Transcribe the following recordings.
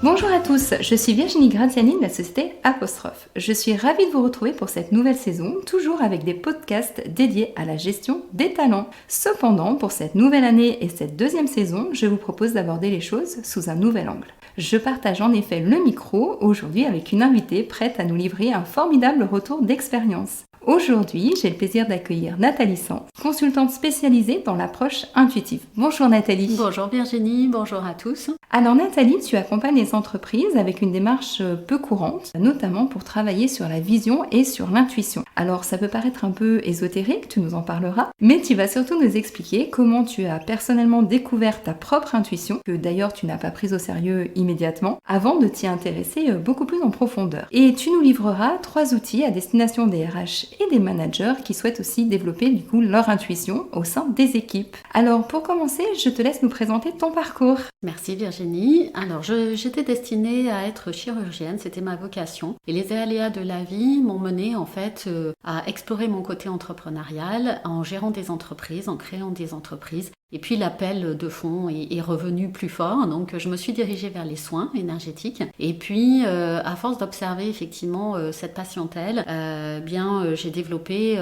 Bonjour à tous, je suis Virginie Graziani de la société Apostrophe. Je suis ravie de vous retrouver pour cette nouvelle saison, toujours avec des podcasts dédiés à la gestion des talents. Cependant, pour cette nouvelle année et cette deuxième saison, je vous propose d'aborder les choses sous un nouvel angle. Je partage en effet le micro aujourd'hui avec une invitée prête à nous livrer un formidable retour d'expérience. Aujourd'hui, j'ai le plaisir d'accueillir Nathalie Sens, consultante spécialisée dans l'approche intuitive. Bonjour Nathalie. Bonjour Virginie, bonjour à tous. Alors Nathalie, tu accompagnes les entreprises avec une démarche peu courante, notamment pour travailler sur la vision et sur l'intuition. Alors ça peut paraître un peu ésotérique, tu nous en parleras, mais tu vas surtout nous expliquer comment tu as personnellement découvert ta propre intuition, que d'ailleurs tu n'as pas prise au sérieux immédiatement, avant de t'y intéresser beaucoup plus en profondeur. Et tu nous livreras 3 outils à destination des RH et des managers qui souhaitent aussi développer du coup leur intuition au sein des équipes. Alors pour commencer, je te laisse nous présenter ton parcours. Merci Virginie. Alors j'étais destinée à être chirurgienne, c'était ma vocation. Et les aléas de la vie m'ont menée en fait à explorer mon côté entrepreneurial en gérant des entreprises, en créant des entreprises. Et puis l'appel de fond est revenu plus fort, donc je me suis dirigée vers les soins énergétiques. Et puis à force d'observer effectivement cette patientèle, j'ai développé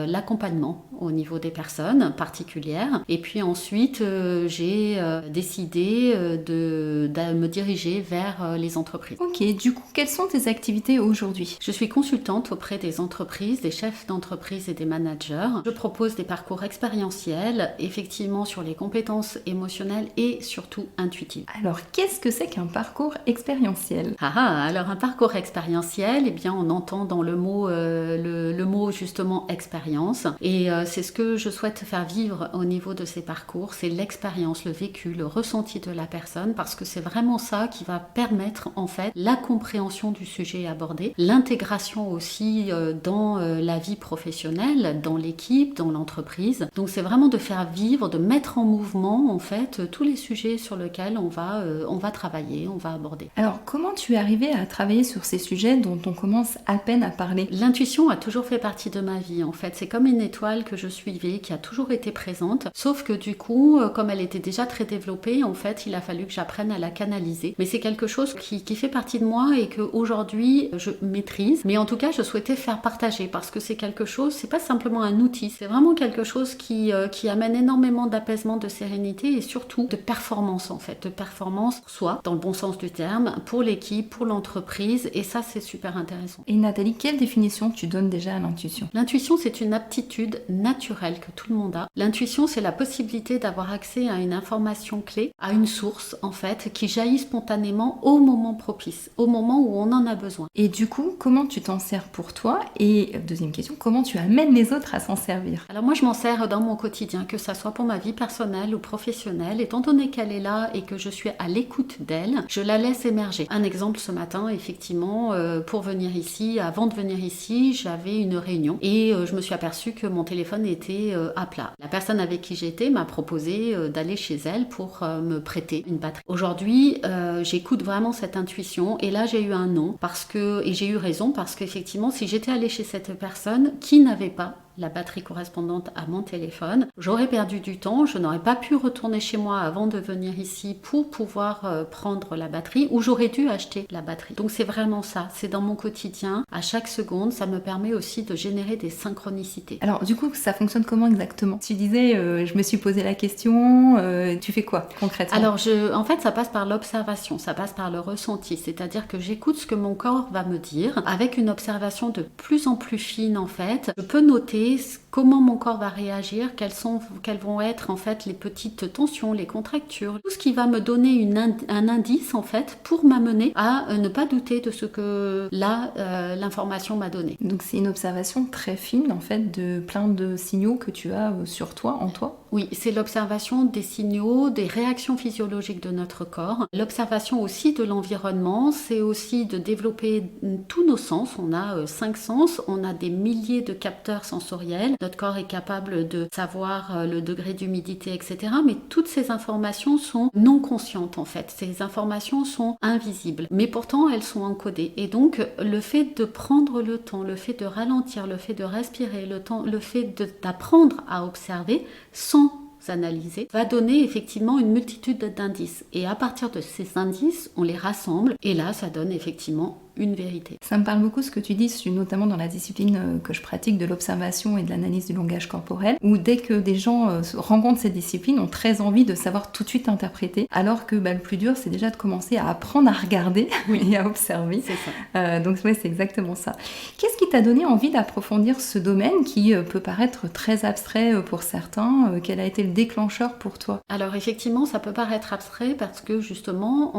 l'accompagnement au niveau des personnes particulières. Et puis ensuite j'ai décidé de me diriger vers les entreprises. Ok, du coup quelles sont tes activités aujourd'hui ? Je suis consultante auprès des entreprises, des chefs d'entreprise et des managers. Je propose des parcours expérientiels, effectivement sur les compétences émotionnelles et surtout intuitives. Alors, qu'est-ce que c'est qu'un parcours expérientiel ? Alors un parcours expérientiel, eh bien on entend dans le mot justement expérience, et c'est ce que je souhaite faire vivre au niveau de ces parcours, c'est l'expérience, le vécu, le ressenti de la personne, parce que c'est vraiment ça qui va permettre en fait la compréhension du sujet abordé, l'intégration aussi dans la vie professionnelle, dans l'équipe, dans l'entreprise. Donc c'est vraiment de faire vivre, de mettre en mouvement en fait tous les sujets sur lesquels on va travailler, on va aborder. Alors comment tu es arrivée à travailler sur ces sujets dont on commence à peine à parler ? L'intuition a toujours fait partie de ma vie en fait, c'est comme une étoile que je suivais, qui a toujours été présente, sauf que du coup, comme elle était déjà très développée, en fait il a fallu que j'apprenne à la canaliser. Mais c'est quelque chose qui fait partie de moi et qu'aujourd'hui je maîtrise, mais en tout cas je souhaitais faire partager, parce que c'est quelque chose, c'est pas simplement un outil, c'est vraiment quelque chose qui amène énormément d'apaisement, de sérénité et surtout de performance en fait, de performance soit dans le bon sens du terme, pour l'équipe, pour l'entreprise, et ça c'est super intéressant. Et Nathalie, quelle définition tu donnes déjà à l'intuition ? L'intuition, c'est une aptitude naturelle que tout le monde a. L'intuition, c'est la possibilité d'avoir accès à une information clé, à une source en fait, qui jaillit spontanément au moment propice, au moment où on en a besoin. Et du coup, comment tu t'en sers pour toi ? Et deuxième question, comment tu amènes les autres à s'en servir ? Alors moi, je m'en sers dans mon quotidien, que ça soit pour ma vie personnelle ou professionnelle. Étant donné qu'elle est là et que je suis à l'écoute d'elle, je la laisse émerger. Un exemple, ce matin, effectivement, pour venir ici, avant de venir ici, j'avais une réunion et je me suis aperçue que mon téléphone était à plat. La personne avec qui j'étais m'a proposé d'aller chez elle pour me prêter une batterie. Aujourd'hui, j'écoute vraiment cette intuition, et là j'ai eu un non, et j'ai eu raison, parce qu'effectivement, si j'étais allée chez cette personne qui n'avait pas la batterie correspondante à mon téléphone, j'aurais perdu du temps, je n'aurais pas pu retourner chez moi avant de venir ici pour pouvoir prendre la batterie, ou j'aurais dû acheter la batterie. Donc c'est vraiment ça, c'est dans mon quotidien, à chaque seconde, ça me permet aussi de générer des synchronicités. Alors du coup, ça fonctionne comment exactement ? Tu disais, je me suis posé la question, tu fais quoi concrètement ? Alors en fait, ça passe par l'observation, ça passe par le ressenti, c'est-à-dire que j'écoute ce que mon corps va me dire, avec une observation de plus en plus fine en fait. Je peux noter comment mon corps va réagir, quelles vont être en fait les petites tensions, les contractures, tout ce qui va me donner un indice en fait pour m'amener à ne pas douter de ce que l'information m'a donné. Donc c'est une observation très fine en fait de plein de signaux que tu as sur toi, en toi ? Oui, c'est l'observation des signaux, des réactions physiologiques de notre corps. L'observation aussi de l'environnement, c'est aussi de développer tous nos sens. On a 5 sens, on a des milliers de capteurs sensoriels. Notre corps est capable de savoir le degré d'humidité, etc. Mais toutes ces informations sont non conscientes en fait. Ces informations sont invisibles, mais pourtant elles sont encodées. Et donc le fait de prendre le temps, le fait de ralentir, le fait de respirer, le fait d'apprendre à observer sans analysés, va donner effectivement une multitude d'indices. Et à partir de ces indices, on les rassemble et là, ça donne effectivement une vérité. Ça me parle beaucoup ce que tu dis, notamment dans la discipline que je pratique de l'observation et de l'analyse du langage corporel, où dès que des gens rencontrent cette discipline, ont très envie de savoir tout de suite interpréter, alors que le plus dur, c'est déjà de commencer à apprendre à regarder et à observer. C'est ça. Donc ouais, c'est exactement ça. Qu'est-ce qui t'a donné envie d'approfondir ce domaine qui peut paraître très abstrait pour certains? Quel a été le déclencheur pour toi? Alors effectivement, ça peut paraître abstrait parce que justement,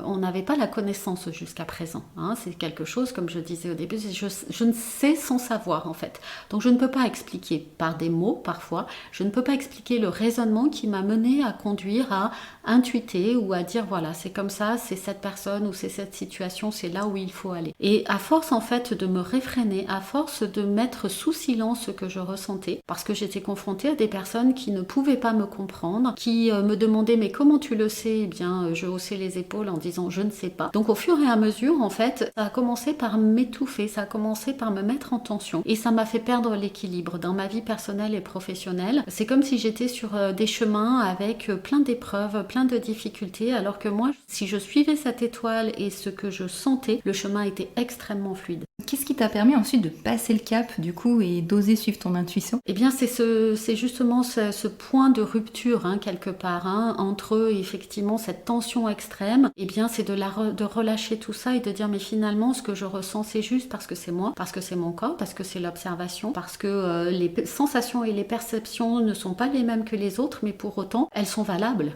on n'avait pas la connaissance jusqu'à présent. C'est quelque chose, comme je disais au début, je ne sais sans savoir en fait. Donc je ne peux pas expliquer par des mots parfois, je ne peux pas expliquer le raisonnement qui m'a mené à conduire à intuiter ou à dire voilà, c'est comme ça, c'est cette personne ou c'est cette situation, c'est là où il faut aller. Et à force en fait de me réfréner, à force de mettre sous silence ce que je ressentais, parce que j'étais confrontée à des personnes qui ne pouvaient pas me comprendre, qui me demandaient mais comment tu le sais? Eh bien, je haussais les épaules en disant je ne sais pas. Donc au fur et à mesure en fait, ça a commencé par m'étouffer, ça a commencé par me mettre en tension et ça m'a fait perdre l'équilibre dans ma vie personnelle et professionnelle. C'est comme si j'étais sur des chemins avec plein d'épreuves, plein de difficultés, alors que moi, si je suivais cette étoile et ce que je sentais, le chemin était extrêmement fluide. Qu'est-ce qui t'a permis ensuite de passer le cap du coup et d'oser suivre ton intuition? Eh bien, c'est justement ce point de rupture quelque part entre effectivement cette tension extrême. Eh bien, c'est de relâcher tout ça et de dire mais finalement, ce que je ressens, c'est juste parce que c'est moi, parce que c'est mon corps, parce que c'est l'observation, parce que les sensations et les perceptions ne sont pas les mêmes que les autres, mais pour autant, elles sont valables.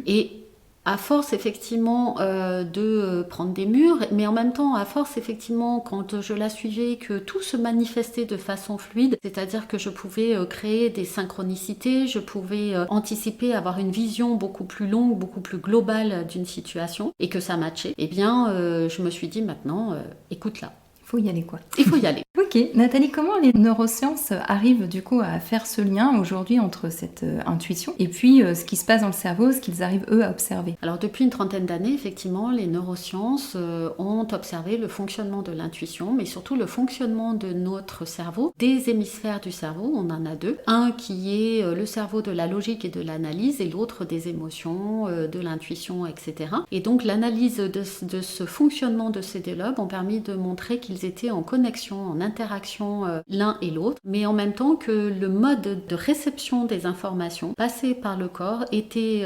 Et à force effectivement de prendre des murs, mais en même temps à force effectivement quand je la suivais que tout se manifestait de façon fluide, c'est-à-dire que je pouvais créer des synchronicités, je pouvais anticiper, avoir une vision beaucoup plus longue, beaucoup plus globale d'une situation et que ça matchait, eh bien je me suis dit maintenant écoute-la. Il faut y aller quoi. Il faut y aller. Ok, Nathalie, comment les neurosciences arrivent du coup à faire ce lien aujourd'hui entre cette intuition et puis ce qui se passe dans le cerveau, ce qu'ils arrivent eux à observer? Alors depuis une trentaine d'années, effectivement, les neurosciences ont observé le fonctionnement de l'intuition, mais surtout le fonctionnement de notre cerveau, des hémisphères du cerveau, on en a deux. Un qui est le cerveau de la logique et de l'analyse et l'autre des émotions, de l'intuition, etc. Et donc l'analyse de ce fonctionnement de ces deux lobes ont permis de montrer qu'ils étaient en connexion, en interaction l'un et l'autre, mais en même temps que le mode de réception des informations passées par le corps était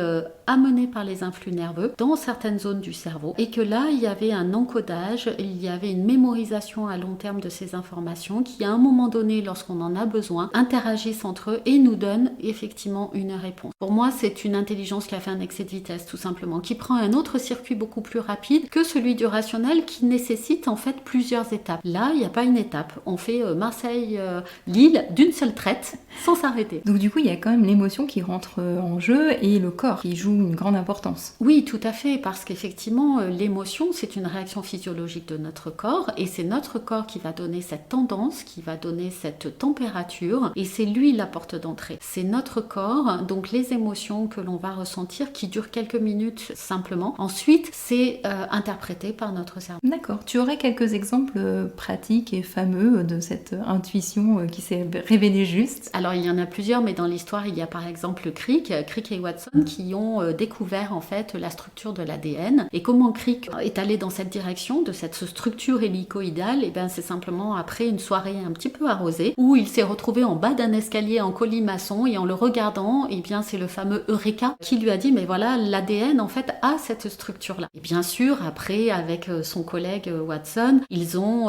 amené par les influx nerveux dans certaines zones du cerveau et que là il y avait un encodage, il y avait une mémorisation à long terme de ces informations qui à un moment donné lorsqu'on en a besoin interagissent entre eux et nous donnent effectivement une réponse. Pour moi c'est une intelligence qui a fait un excès de vitesse tout simplement, qui prend un autre circuit beaucoup plus rapide que celui du rationnel qui nécessite en fait plusieurs étapes. Là il n'y a pas une étape, on fait Marseille-Lille d'une seule traite sans s'arrêter. Donc du coup il y a quand même l'émotion qui rentre en jeu et le corps qui joue une grande importance. Oui, tout à fait, parce qu'effectivement, l'émotion, c'est une réaction physiologique de notre corps, et c'est notre corps qui va donner cette tendance, qui va donner cette température, et c'est lui la porte d'entrée. C'est notre corps, donc les émotions que l'on va ressentir, qui durent quelques minutes simplement. Ensuite, c'est interprété par notre cerveau. D'accord. Tu aurais quelques exemples pratiques et fameux de cette intuition qui s'est révélée juste? Alors, il y en a plusieurs, mais dans l'histoire, il y a par exemple Crick et Watson, qui ont découvert en fait la structure de l'ADN et comment Crick est allé dans cette direction de cette structure hélicoïdale. Et bien c'est simplement après une soirée un petit peu arrosée où il s'est retrouvé en bas d'un escalier en colimaçon et en le regardant, et bien c'est le fameux Eureka qui lui a dit mais voilà, l'ADN en fait a cette structure là. Et bien sûr après avec son collègue Watson, ils ont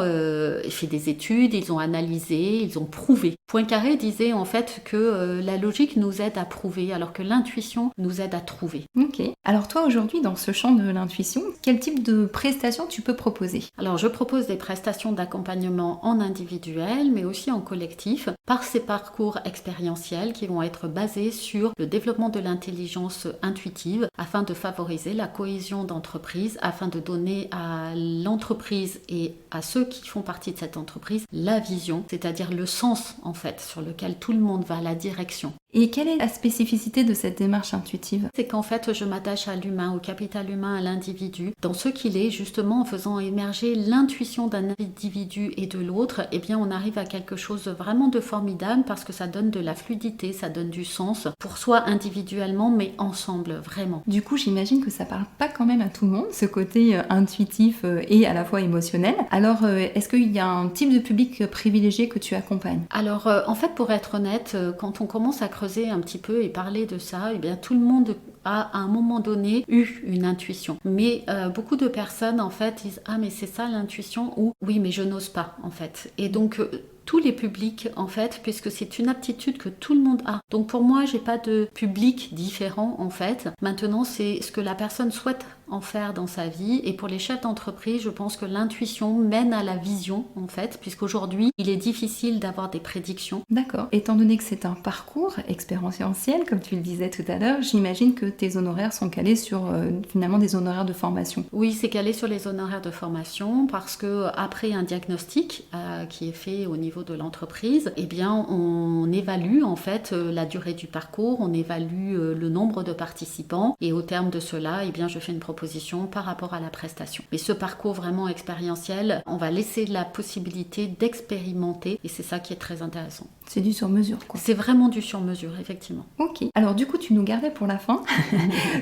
fait des études, ils ont analysé, ils ont prouvé. Poincaré disait en fait que la logique nous aide à prouver alors que l'intuition nous aide à trouver. Ok. Alors toi aujourd'hui dans ce champ de l'intuition, quel type de prestations tu peux proposer? Alors je propose des prestations d'accompagnement en individuel mais aussi en collectif par ces parcours expérientiels qui vont être basés sur le développement de l'intelligence intuitive afin de favoriser la cohésion d'entreprise, afin de donner à l'entreprise et à ceux qui font partie de cette entreprise la vision, c'est-à-dire le sens en fait sur lequel tout le monde va, la direction. Et quelle est la spécificité de cette démarche intuitive? C'est qu'en fait, je m'attache à l'humain, au capital humain, à l'individu, dans ce qu'il est, justement en faisant émerger l'intuition d'un individu et de l'autre, eh bien on arrive à quelque chose vraiment de formidable parce que ça donne de la fluidité, ça donne du sens pour soi individuellement, mais ensemble, vraiment. Du coup, j'imagine que ça parle pas quand même à tout le monde, ce côté intuitif et à la fois émotionnel. Alors, est-ce qu'il y a un type de public privilégié que tu accompagnes? Alors, en fait, pour être honnête, quand on commence à creuser un petit peu et parler de ça, eh bien, tout le monde a à un moment donné eu une intuition. Mais beaucoup de personnes, en fait, disent « Ah, mais c'est ça l'intuition » ou « Oui, mais je n'ose pas, en fait. » Et donc, tous les publics, en fait, puisque c'est une aptitude que tout le monde a. Donc, pour moi, j'ai pas de public différent, en fait. Maintenant, c'est ce que la personne souhaite en faire dans sa vie. Et pour les chefs d'entreprise, je pense que l'intuition mène à la vision, en fait, puisqu'aujourd'hui, il est difficile d'avoir des prédictions. D'accord. Étant donné que c'est un parcours expérientiel, comme tu le disais tout à l'heure, j'imagine que tes honoraires sont calés sur finalement des honoraires de formation. Oui, c'est calé sur les honoraires de formation parce que après un diagnostic qui est fait au niveau de l'entreprise, eh bien, on évalue en fait la durée du parcours, on évalue le nombre de participants et au terme de cela, eh bien, je fais une proposition par rapport à la prestation. Mais ce parcours vraiment expérientiel, on va laisser la possibilité d'expérimenter et c'est ça qui est très intéressant. C'est du sur-mesure, quoi. C'est vraiment du sur-mesure, effectivement. Ok. Alors du coup, tu nous gardais pour la fin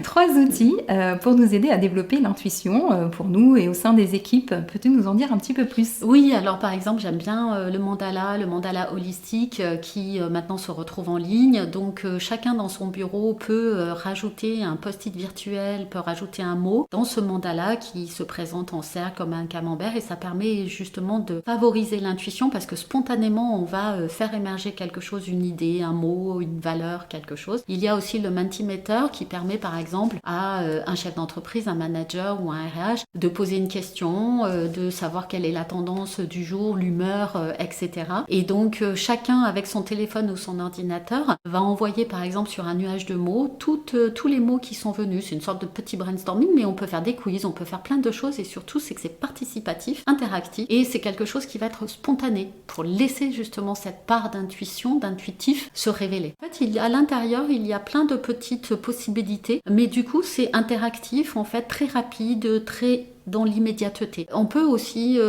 3 outils pour nous aider à développer l'intuition pour nous et au sein des équipes. Peux-tu nous en dire un petit peu plus? Oui, alors par exemple, j'aime bien le mandala holistique qui maintenant se retrouve en ligne. Donc chacun dans son bureau peut rajouter un post-it virtuel, peut rajouter un mot dans ce mandala qui se présente en cercle comme un camembert et ça permet justement de favoriser l'intuition parce que spontanément, on va faire émerger quelque chose, une idée, un mot, une valeur, quelque chose. Il y a aussi le Mentimeter qui permet par exemple à un chef d'entreprise, un manager ou un RH de poser une question, de savoir quelle est la tendance du jour, l'humeur, etc. Et donc chacun avec son téléphone ou son ordinateur va envoyer par exemple sur un nuage de mots tous les mots qui sont venus. C'est une sorte de petit brainstorming mais on peut faire des quiz, on peut faire plein de choses et surtout c'est que c'est participatif, interactif et c'est quelque chose qui va être spontané pour laisser justement cette part d'intuitif se révéler. En fait, à l'intérieur, il y a plein de petites possibilités, mais du coup, c'est interactif, en fait, très rapide, très dans l'immédiateté. On peut aussi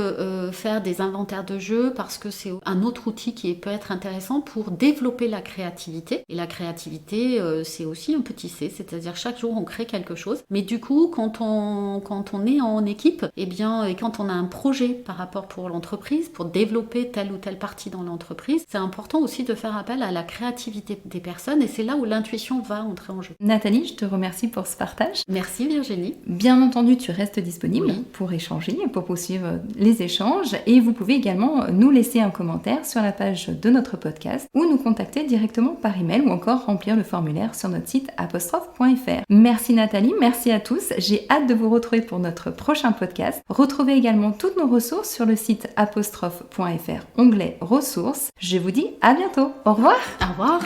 faire des inventaires de jeux parce que c'est un autre outil qui peut être intéressant pour développer la créativité. Et la créativité, c'est aussi un petit C, c'est-à-dire chaque jour on crée quelque chose. Mais du coup, quand on est en équipe, eh bien, et quand on a un projet par rapport pour l'entreprise, pour développer telle ou telle partie dans l'entreprise, c'est important aussi de faire appel à la créativité des personnes et c'est là où l'intuition va entrer en jeu. Nathalie, je te remercie pour ce partage. Merci Virginie. Bien entendu, tu restes disponible. Oui. Pour échanger, pour poursuivre les échanges et vous pouvez également nous laisser un commentaire sur la page de notre podcast ou nous contacter directement par email ou encore remplir le formulaire sur notre site apostrophe.fr. Merci Nathalie, merci à tous, j'ai hâte de vous retrouver pour notre prochain podcast. Retrouvez également toutes nos ressources sur le site apostrophe.fr, onglet ressources. Je vous dis à bientôt, au revoir. Au revoir.